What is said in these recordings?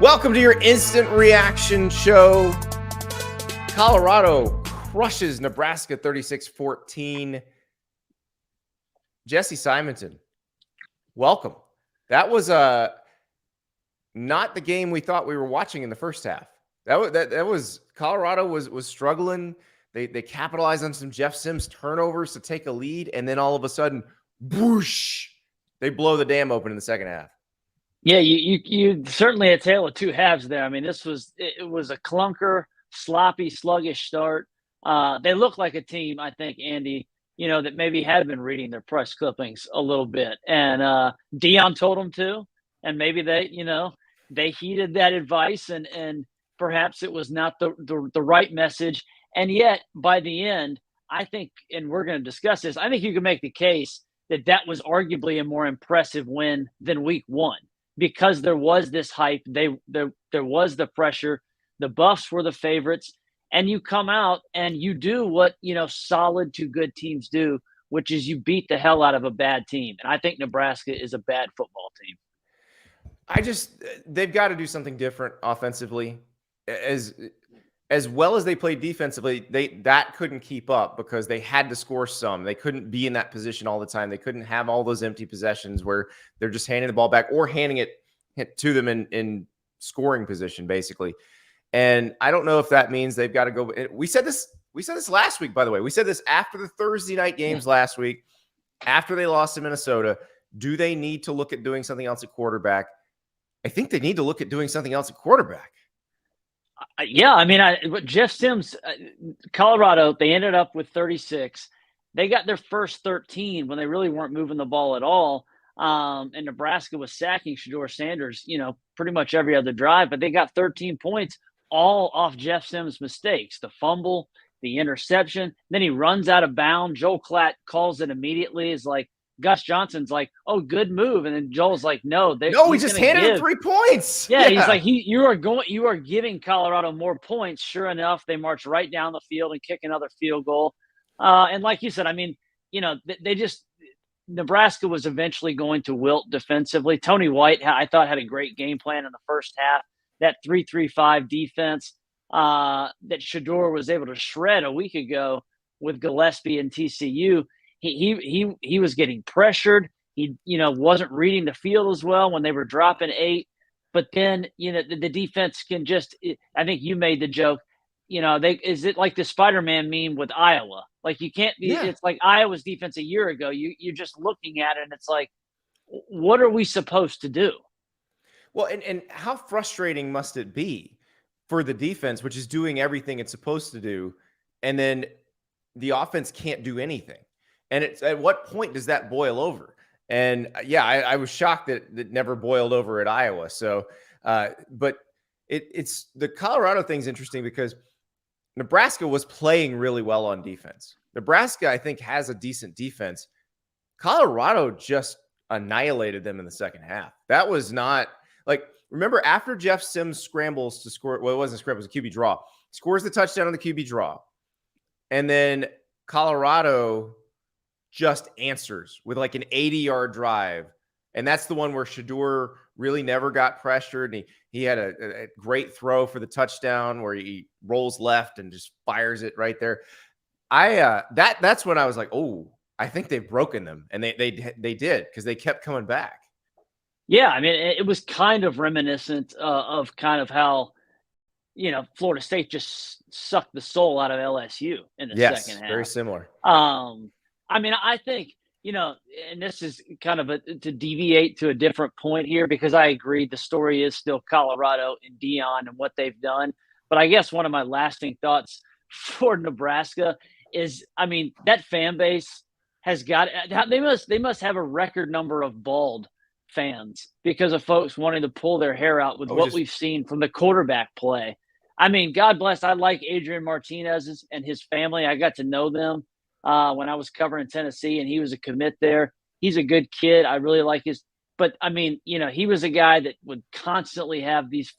Welcome to your instant reaction show. Colorado crushes Nebraska 36-14. Jesse Simonton, welcome. That was not the game we thought we were watching in the first half. That was Colorado was struggling. They capitalized on some Jeff Sims turnovers to take a lead, and then all of a sudden, whoosh, they blow the dam open in the second half. Yeah, you certainly a tale of two halves there. I mean, it was a clunker, sloppy, sluggish start. They look like a team, I think, Andy, that maybe had been reading their press clippings a little bit. And Dion told them to, and maybe they heeded that advice, and perhaps it was not the right message. And yet, by the end, I think, and we're going to discuss this, I think you can make the case that was arguably a more impressive win than week one. Because there was this hype, there was the pressure, the Buffs were the favorites, and you come out and you do what solid to good teams do, which is you beat the hell out of a bad team. And I think Nebraska is a bad football team. They've got to do something different offensively. As well as they played defensively, that couldn't keep up because they had to score some. They couldn't be in that position all the time. They couldn't have all those empty possessions where they're just handing the ball back or handing it to them in scoring position, basically. And I don't know if that means they've got to go. We said this last week, by the way. We said this after the Thursday night games last week, after they lost to Minnesota. Do they need to look at doing something else at quarterback? I think they need to look at doing something else at quarterback. Yeah, I mean, Jeff Sims, Colorado, they ended up with 36. They got their first 13 when they really weren't moving the ball at all. And Nebraska was sacking Sawyer Sanders, pretty much every other drive. But they got 13 points all off Jeff Sims' mistakes, the fumble, the interception. Then he runs out of bounds. Joel Klatt calls it immediately. Is like, Gus Johnson's like, oh, good move. And then Joel's like, no. He just handed him 3 points. Yeah, he's like, you are giving Colorado more points. Sure enough, they march right down the field and kick another field goal. And like you said, I mean, Nebraska was eventually going to wilt defensively. Tony White, I thought, had a great game plan in the first half. That 3-3-5 defense that Shedeur was able to shred a week ago with Gillespie and TCU. He was getting pressured. He wasn't reading the field as well when they were dropping 8. But then the defense can just. I think you made the joke. Is it like the Spider-Man meme with Iowa? Like you can't be. Yeah. It's like Iowa's defense a year ago. You're just looking at it and it's like, what are we supposed to do? Well, and how frustrating must it be for the defense, which is doing everything it's supposed to do, and then the offense can't do anything. And at what point does that boil over? And yeah, I was shocked that it never boiled over at Iowa. So, but it's the Colorado thing's interesting because Nebraska was playing really well on defense. Nebraska, I think, has a decent defense. Colorado just annihilated them in the second half. That was not like, remember after Jeff Sims scrambles to score, well, it wasn't a scramble, it was a QB draw, scores the touchdown on the QB draw. And then Colorado just answers with like an 80-yard drive. And that's the one where Shedeur really never got pressured. And he had a great throw for the touchdown where he rolls left and just fires it right there. That's when I was like, oh, I think they've broken them. And they did, because they kept coming back. Yeah, I mean, it was kind of reminiscent of kind of how, Florida State just sucked the soul out of LSU in the second half. Very similar. I mean, I think, and this is kind of to deviate to a different point here, because I agree the story is still Colorado and Dion and what they've done. But I guess one of my lasting thoughts for Nebraska is, I mean, that fan base has got – they must have a record number of bald fans because of folks wanting to pull their hair out with we've seen from the quarterback play. I mean, God bless. I like Adrian Martinez and his family. I got to know them when I was covering Tennessee, and he was a commit there. He's a good kid. I really like his – but, I mean, he was a guy that would constantly have these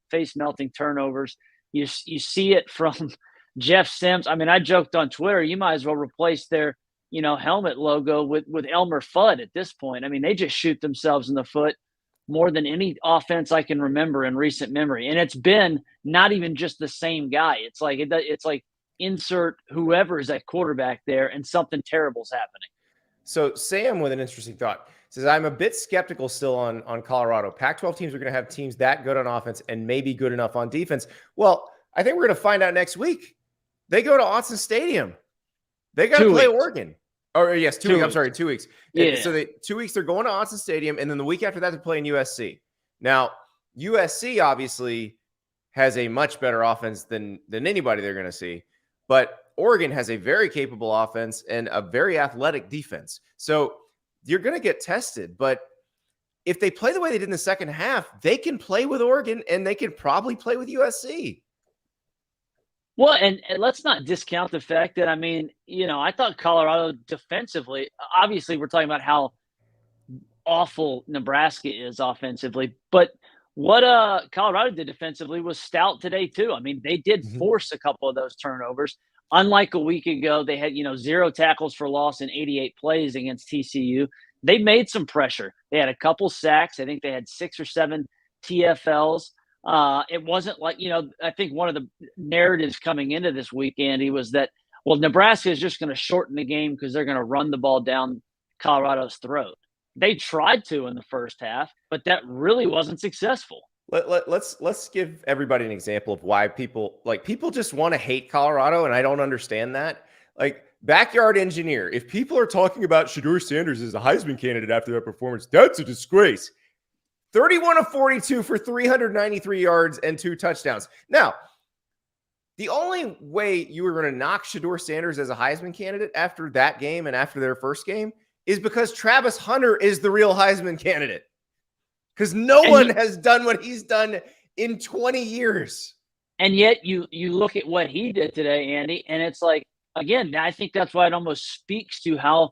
face-melting turnovers. You see it from Jeff Sims. I mean, I joked on Twitter, you might as well replace their helmet logo with Elmer Fudd at this point. I mean, they just shoot themselves in the foot more than any offense I can remember in recent memory. And it's been not even just the same guy. It's like insert whoever is at quarterback there and something terrible's happening. So Sam with an interesting thought says, I'm a bit skeptical still on Colorado. Pac-12 teams are going to have teams that good on offense and maybe good enough on defense. Well, I think we're going to find out next week. They go to Autzen Stadium. They got to play Oregon. Or yes, 2 weeks. I'm sorry, 2 weeks. Yeah. So 2 weeks they're going to Autzen Stadium, and then the week after that they're playing USC. Now, USC obviously has a much better offense than anybody they're going to see, but Oregon has a very capable offense and a very athletic defense. So you're going to get tested, but if they play the way they did in the second half, they can play with Oregon and they can probably play with USC. Well, and let's not discount the fact that, I mean, I thought Colorado defensively, obviously we're talking about how awful Nebraska is offensively, but what Colorado did defensively was stout today too. I mean, they did force a couple of those turnovers. Unlike a week ago, they had, 0 tackles for loss in 88 plays against TCU. They made some pressure. They had a couple sacks. I think they had 6 or 7 TFLs. It wasn't like, I think one of the narratives coming into this week, Andy, was that, well, Nebraska is just going to shorten the game because they're going to run the ball down Colorado's throat. They tried to in the first half, but that really wasn't successful. Let's give everybody an example of why people just want to hate Colorado, and I don't understand that. Like, Backyard Engineer, if people are talking about Sawyer Sanders as a Heisman candidate after that performance, that's a disgrace. 31 of 42 for 393 yards and 2 touchdowns. Now, the only way you were going to knock Sawyer Sanders as a Heisman candidate after that game and after their first game is because Travis Hunter is the real Heisman candidate. Because no one has done what he's done in 20 years. And yet you look at what he did today, Andy, and it's like, again, I think that's why it almost speaks to how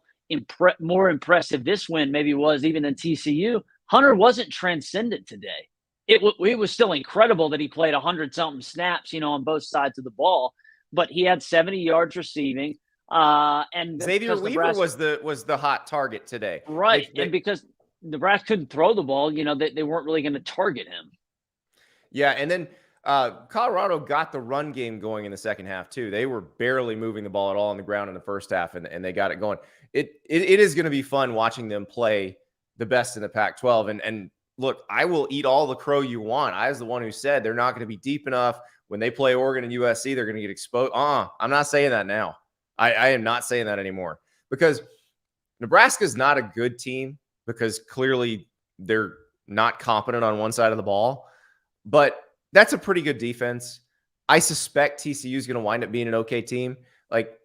more impressive this win maybe was even than TCU. Hunter wasn't transcendent today. It was still incredible that he played 100-something snaps, on both sides of the ball, but he had 70 yards receiving. And Xavier Weaver was the hot target today. Right, and because Nebraska couldn't throw the ball, they weren't really going to target him. Yeah, and then Colorado got the run game going in the second half too. They were barely moving the ball at all on the ground in the first half, and they got it going. It is going to be fun watching them play the best in the Pac-12. And look, I will eat all the crow you want. I was the one who said they're not going to be deep enough. When they play Oregon and USC, they're going to get exposed. I'm not saying that now. I am not saying that anymore, because Nebraska is not a good team, because clearly they're not competent on one side of the ball. But that's a pretty good defense. I suspect TCU is going to wind up being an okay team. Like,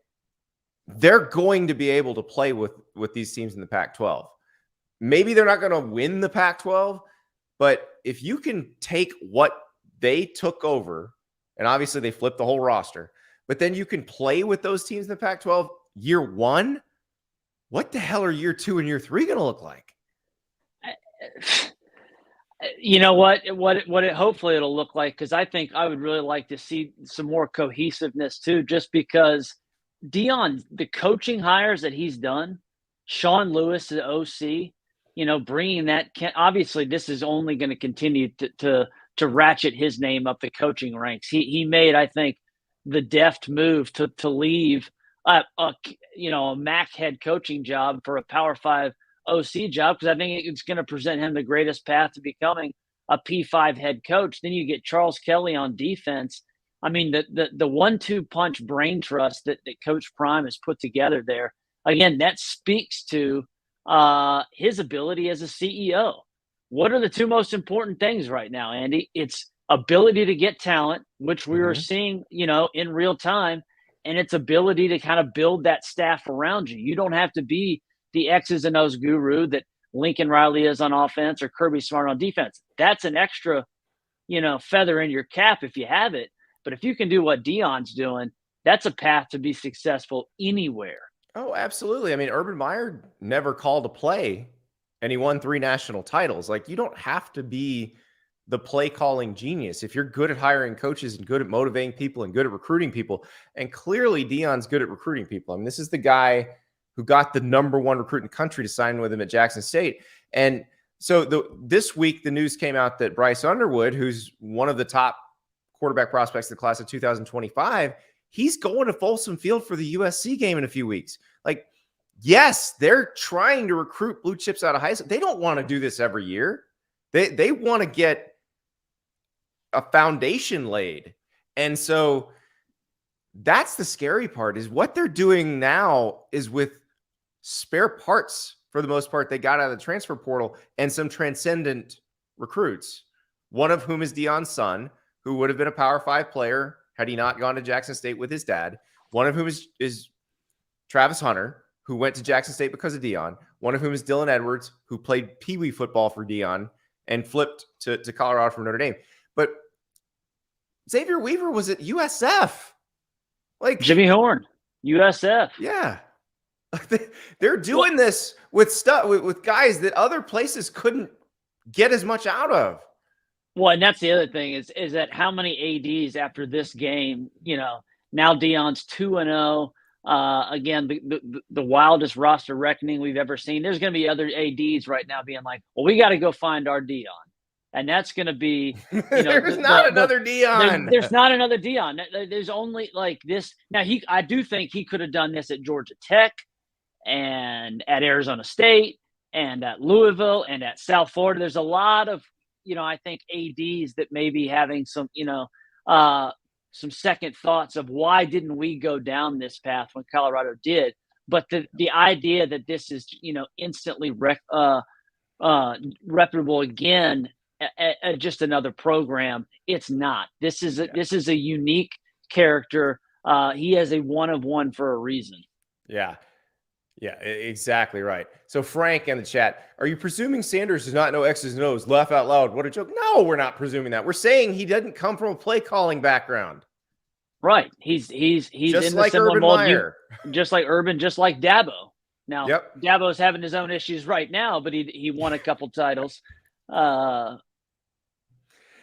they're going to be able to play with these teams in the Pac-12. Maybe they're not going to win the Pac-12, but if you can take what they took over, and obviously they flipped the whole roster, but then you can play with those teams in the Pac-12 year one, what the hell are year 2 and year 3 going to look like? You know what hopefully it'll look like, because I think I would really like to see some more cohesiveness too, just because Dion, the coaching hires that he's done, Sean Lewis, the OC, bringing that, obviously this is only going to continue to ratchet his name up the coaching ranks. He made, I think, the deft move to leave a MAC head coaching job for a Power 5 OC job, because I think it's going to present him the greatest path to becoming a P5 head coach. Then you get Charles Kelly on defense. I mean, the 1-2 punch brain trust that Coach Prime has put together there, again, that speaks to his ability as a CEO. What are the 2 most important things right now, Andy? It's ability to get talent, which we are seeing, in real time, and its ability to kind of build that staff around you. You don't have to be the X's and O's guru that Lincoln Riley is on offense or Kirby Smart on defense. That's an extra, feather in your cap if you have it. But if you can do what Dion's doing, that's a path to be successful anywhere. Oh, absolutely. I mean, Urban Meyer never called a play, and he won 3 national titles. Like, you don't have to be the play calling genius if you're good at hiring coaches and good at motivating people and good at recruiting people. And clearly Dion's good at recruiting people. I mean, this is the guy who got the #1 recruit in the country to sign with him at Jackson State. And So this week, the news came out that Bryce Underwood, who's one of the top quarterback prospects in the class of 2025, he's going to Folsom Field for the USC game in a few weeks. Like, yes, they're trying to recruit blue chips out of high school. They don't want to do this every year. They want to get a foundation laid. And so that's the scary part, is what they're doing now is with spare parts for the most part they got out of the transfer portal and some transcendent recruits, one of whom is Dion's son, who would have been a Power 5 player had he not gone to Jackson State with his dad. One of whom is Travis Hunter, who went to Jackson State because of Dion. One of whom is Dylan Edwards, who played Pee Wee football for Dion and flipped to Colorado from Notre Dame. But Xavier Weaver was at USF. Like Jimmy Horn, USF. Yeah. They're doing this with stuff with guys that other places couldn't get as much out of. Well, and that's the other thing is that how many ADs after this game, now Dion's 2-0. Again, the wildest roster reckoning we've ever seen. There's going to be other ADs right now being like, well, we got to go find our Dion. And that's going to be, there's not another Dion. There's not another Dion. There's only like this. Now, I do think he could have done this at Georgia Tech and at Arizona State and at Louisville and at South Florida. There's a lot of, I think ADs that may be having some, some second thoughts of why didn't we go down this path when Colorado did. But the idea that this is, instantly reputable again at just another program, it's not. This is a unique character. He has a one of one for a reason. Yeah. Yeah, exactly right. So Frank in the chat, are you presuming Sanders does not know X's and O's? Laugh out loud. What a joke. No, we're not presuming that. We're saying he doesn't come from a play calling background. Right. He's just in like the similar Urban mold, Meyer. just like Urban, just like Dabo. Now, yep. Dabo's having his own issues right now, but he won a couple titles.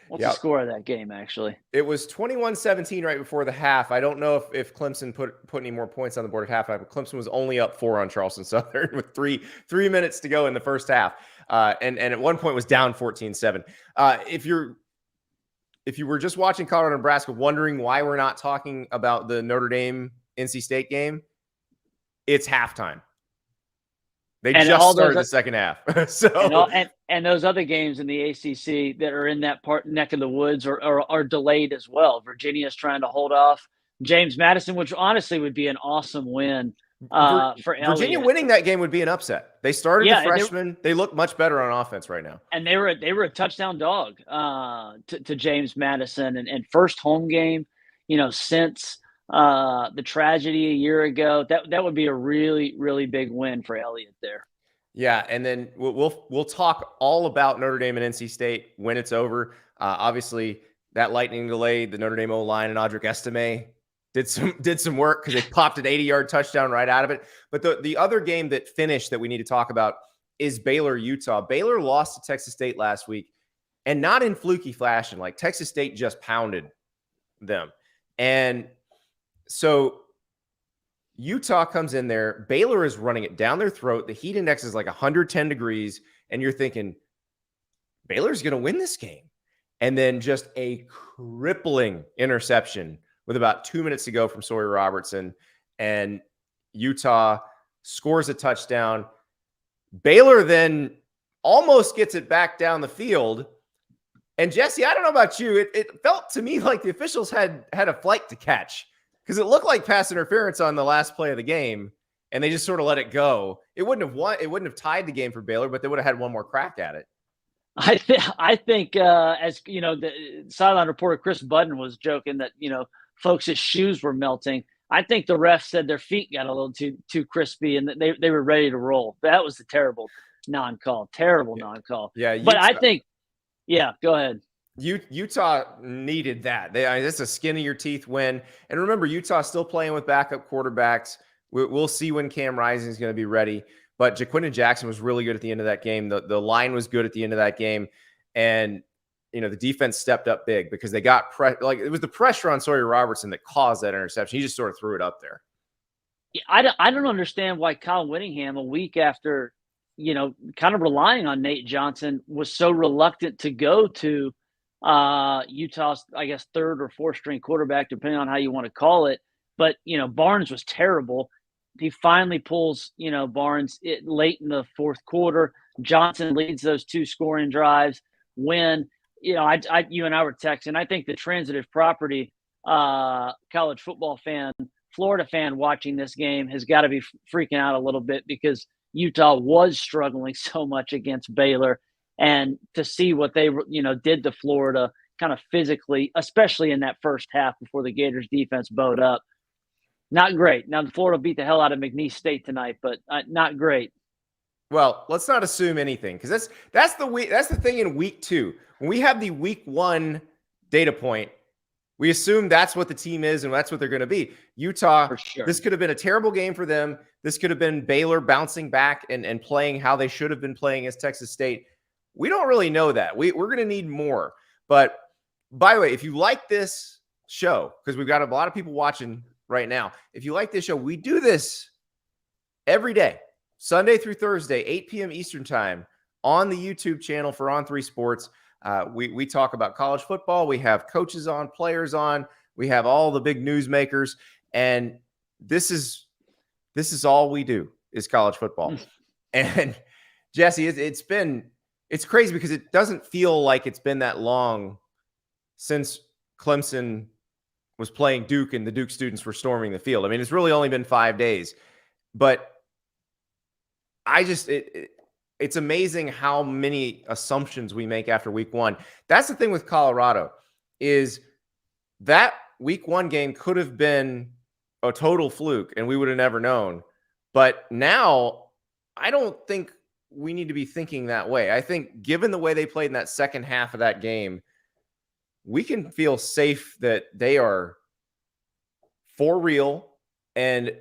What's the score of that game, actually? It was 21-17 right before the half. I don't know if Clemson put any more points on the board at halftime, but Clemson was only up 4 on Charleston Southern with three minutes to go in the first half. And at one point was down 14-7. If you were just watching Colorado Nebraska, wondering why we're not talking about the Notre Dame NC State game, it's halftime. They just started the second half. And those other games in the ACC that are in that neck of the woods are delayed as well. Virginia's trying to hold off James Madison, which honestly would be an awesome win for Elliott. Virginia winning that game would be an upset. They started the freshmen. They look much better on offense right now. And they were a touchdown dog to James Madison and first home game, since the tragedy a year ago. That would be a really, really big win for Elliott there. Yeah, and then we'll talk all about Notre Dame and NC State when it's over. Obviously, that lightning delay, the Notre Dame O-line and Audric Estime did some work because they popped an 80-yard touchdown right out of it. But the other game that finished that we need to talk about is Baylor-Utah. Baylor lost to Texas State last week, and not in fluky fashion. Like, Texas State just pounded them. And so Utah comes in there. Baylor is running it down their throat. The heat index is like 110 degrees. And you're thinking, Baylor's going to win this game. And then just a crippling interception with about 2 minutes to go from Sawyer Robertson. And Utah scores a touchdown. Baylor then almost gets it back down the field. And Jesse, I don't know about you. It felt to me like the officials had a flight to catch, because it looked like pass interference on the last play of the game, and they just sort of let it go. It wouldn't have tied the game for Baylor, but they would have had one more crack at it. I think as the sideline reporter Chris Budden was joking that folks' shoes were melting. I think the ref said their feet got a little too crispy and they were ready to roll. That was a terrible non-call. Non-call. Yeah, but I think, go ahead. Utah needed that. That's a skin of your teeth win. And remember, Utah's still playing with backup quarterbacks. We'll see when Cam Rising is going to be ready. But Jaquindon Jackson was really good at the end of that game. The line was good at the end of that game. And, the defense stepped up big because they got it was the pressure on Sawyer Robertson that caused that interception. He just sort of threw it up there. I don't understand why Kyle Whittingham, a week after kind of relying on Nate Johnson, was so reluctant to go to Utah's, I guess, third or fourth string quarterback, depending on how you want to call it. But, Barnes was terrible. He finally pulls, Barnes late in the fourth quarter. Johnson leads those 2 scoring drives. When, you and I were texting, I think the transitive property college football fan, Florida fan watching this game has got to be freaking out a little bit, because Utah was struggling so much against Baylor. And to see what they, did to Florida kind of physically, especially in that first half before the Gators defense bowed up, not great. Now, Florida beat the hell out of McNeese State tonight, but not great. Well, let's not assume anything, because that's the thing in week 2. When we have the week 1 data point, we assume that's what the team is and that's what they're going to be. Utah, For sure. This could have been a terrible game for them. This could have been Baylor bouncing back and playing how they should have been playing as Texas State. We don't really know that. We're going to need more. But by the way, if you like this show, because we've got a lot of people watching right now, if you like this show, we do this every day, Sunday through Thursday, 8 p.m. Eastern time on the YouTube channel for On3 Sports. We talk about college football. We have coaches on, players on. We have all the big newsmakers, and this is all we do is college football. And Jesse, it's crazy because it doesn't feel like it's been that long since Clemson was playing Duke and the Duke students were storming the field. I mean, it's really only been 5 days, but it's amazing how many assumptions we make after week 1. That's the thing with Colorado, is that week 1 game could have been a total fluke and we would have never known. But now I don't think we need to be thinking that way. I think given the way they played in that second half of that game, we can feel safe that they are for real and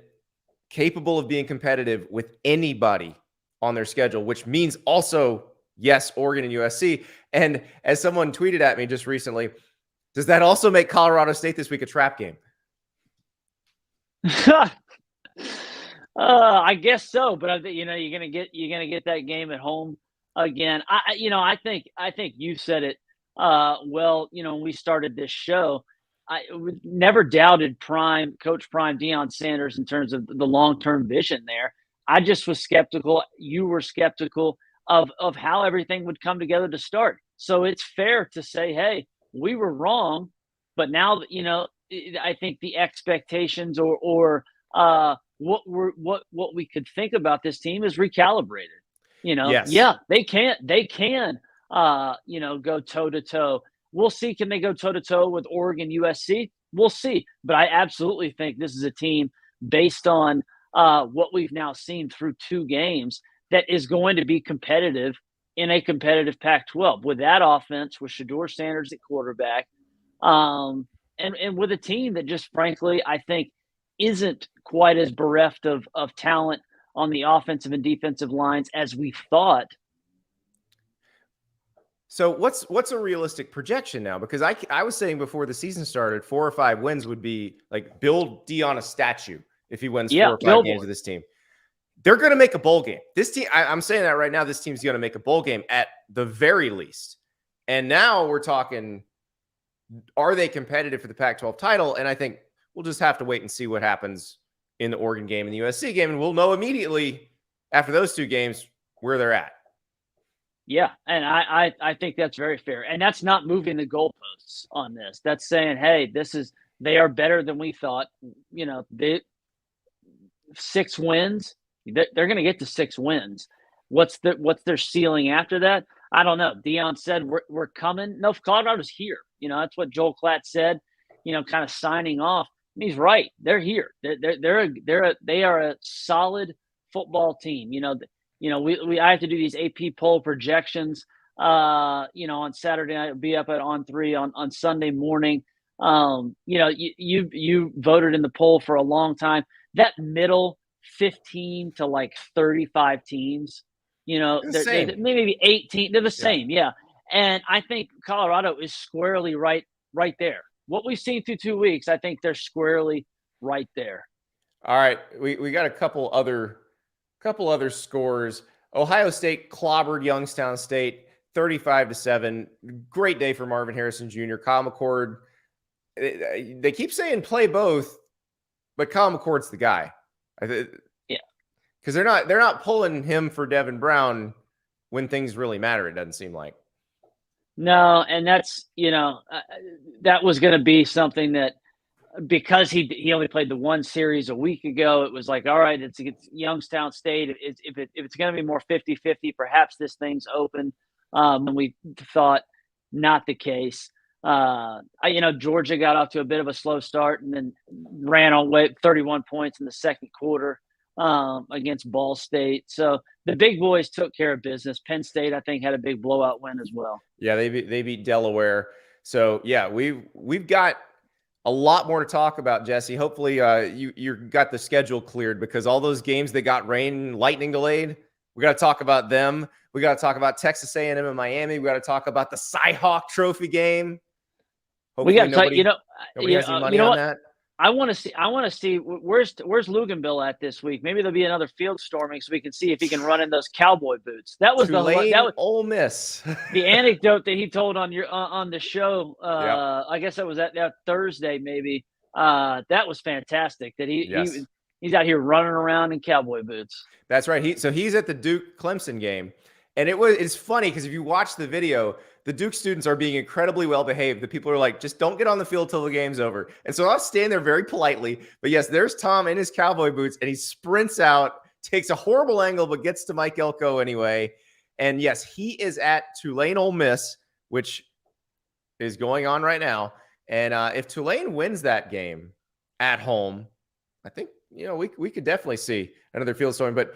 capable of being competitive with anybody on their schedule, which means also, yes, Oregon and USC. And as someone tweeted at me just recently, does that also make Colorado State this week a trap game? I guess so, but you're gonna get that game at home again. I think you said it well. When we started this show, I never doubted Coach Prime Dion Sanders in terms of the long-term vision there. I just was skeptical. You were skeptical of how everything would come together to start. So it's fair to say, hey, we were wrong, but now I think the expectations or what we could think about this team is recalibrated. Yes. Yeah, they can go toe to toe. We'll see. Can they go toe to toe with Oregon, USC? We'll see. But I absolutely think this is a team based on what we've now seen through 2 games that is going to be competitive in a competitive Pac-12 with that offense, with Shedeur Sanders at quarterback, and with a team that just frankly I think isn't quite as bereft of talent on the offensive and defensive lines as we thought. So what's a realistic projection now? Because I was saying before the season started, 4 or 5 wins would be like build Dion a statue if he wins 4 or 5 games with this team. They're going to make a bowl game. This team, I'm saying that right now, this team's going to make a bowl game at the very least. And now we're talking, are they competitive for the Pac-12 title? And I think we'll just have to wait and see what happens in the Oregon game and the USC game. And we'll know immediately after those 2 games where they're at. Yeah, and I think that's very fair. And that's not moving the goalposts on this. That's saying, hey, they are better than we thought. 6 wins. They're going to get to 6 wins. What's their ceiling after that? I don't know. Dion said we're coming. No, Colorado's here. That's what Joel Klatt said. Kind of signing off. And he's right. They're here. They are a solid football team. I have to do these AP poll projections. On Saturday night, I'll be up at On3 on Sunday morning. You voted in the poll for a long time. That middle 15 to like 35 teams, they're maybe 18. They're the same. Yeah. And I think Colorado is squarely right there. What we've seen through 2 weeks, I think they're squarely right there. All right. We got a couple other scores. Ohio State clobbered Youngstown State 35-7. Great day for Marvin Harrison Jr. Kyle McCord. They keep saying play both, but Kyle McCord's the guy. Yeah, because they're not pulling him for Devin Brown when things really matter. It doesn't seem like. No, and that's that was going to be something that, because he only played the one series a week ago, it was like, all right, it's Youngstown State. If it's going to be more 50-50, perhaps this thing's open. And we thought not the case. Georgia got off to a bit of a slow start and then ran away 31 points in the second quarter against Ball State. So the big boys took care of business. Penn State, I think, had a big blowout win as well. Yeah, they beat Delaware. So yeah, we've got a lot more to talk about, Jesse. Hopefully you got the schedule cleared, because all those games that got rain, lightning delayed, we got to talk about them. We got to talk about Texas A&M and Miami. We got to talk about the Cy-Hawk Trophy game. Hopefully we got to talk, nobody has any money on that. I want to see where's Luganville at this week. Maybe there'll be another field storming so we can see if he can run in those cowboy boots. That was Ole Miss. The anecdote that he told on the show. I guess that was that Thursday maybe. That was fantastic. That he's out here running around in cowboy boots. That's right. He's at the Duke Clemson game, and it's funny because if you watch the video, the Duke students are being incredibly well behaved. The people are like, just don't get on the field till the game's over. And so I'll stand there very politely. But yes, there's Tom in his cowboy boots, and he sprints out, takes a horrible angle, but gets to Mike Elko anyway. And yes, he is at Tulane Ole Miss, which is going on right now. And if Tulane wins that game at home, I think we could definitely see another field storm. But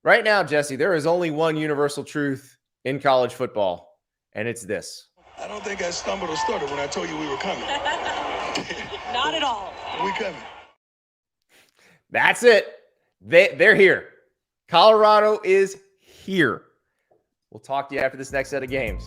right now, Jesse, there is only one universal truth in college football. And it's this. I don't think I stumbled or stuttered when I told you we were coming. Not at all. We coming. That's it. They're here. Colorado is here. We'll talk to you after this next set of games.